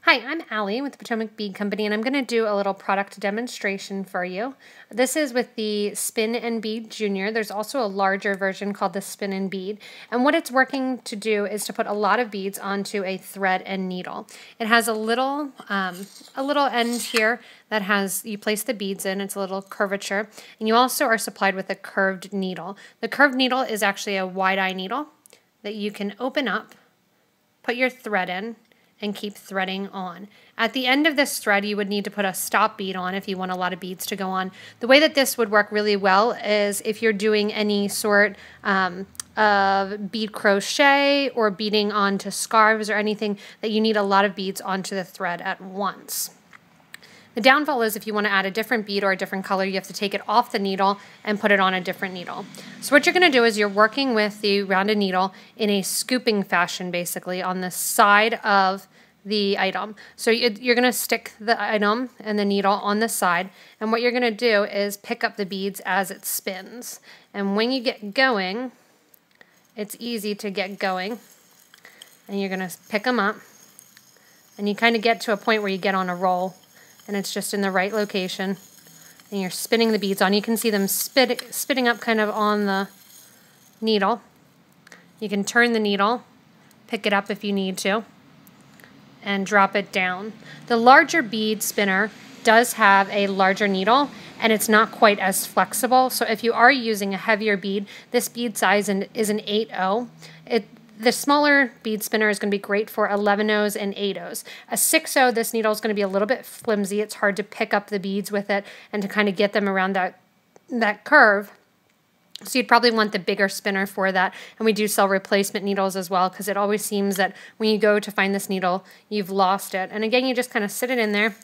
Hi, I'm Allie with the Potomac Bead Company, and I'm going to do a little product demonstration for you. This is with the Spin-N-Bead Junior. There's also a larger version called the Spin-N-Bead, and what it's working to do is to put a lot of beads onto a thread and needle. It has a little end here that has, you place the beads in, it's a little curvature, and you also are supplied with a curved needle. The curved needle is actually a wide-eye needle that you can open up, put your thread in, and keep threading on. At the end of this thread, you would need to put a stop bead on if you want a lot of beads to go on. The way that this would work really well is if you're doing any sort of bead crochet or beading onto scarves or anything that you need a lot of beads onto the thread at once. The downfall is if you want to add a different bead or a different color, you have to take it off the needle and put it on a different needle. So what you're going to do is you're working with the rounded needle in a scooping fashion, basically, on the side of the item. So you're going to stick the item and the needle on the side, and what you're going to do is pick up the beads as it spins. And when you get going, it's easy to get going, and you're going to pick them up, and you kind of get to a point where you get on a roll, and it's just in the right location, and you're spinning the beads on. You can see them spitting up kind of on the needle. You can turn the needle, pick it up if you need to, and drop it down. The larger bead spinner does have a larger needle, and it's not quite as flexible, so if you are using a heavier bead, this bead size is an 8/0. The smaller bead spinner is going to be great for 11/0s and 8/0s. A 6/0, this needle is going to be a little bit flimsy. It's hard to pick up the beads with it and to kind of get them around that curve. So you'd probably want the bigger spinner for that. And we do sell replacement needles as well, because it always seems that when you go to find this needle, you've lost it. And again, you just kind of sit it in there,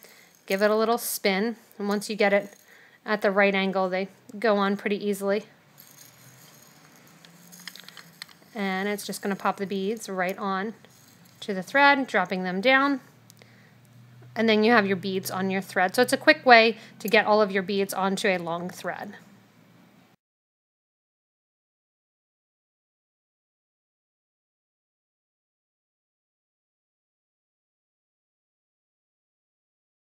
give it a little spin, and once you get it at the right angle, they go on pretty easily. And it's just going to pop the beads right on to the thread, dropping them down. And then you have your beads on your thread. So it's a quick way to get all of your beads onto a long thread.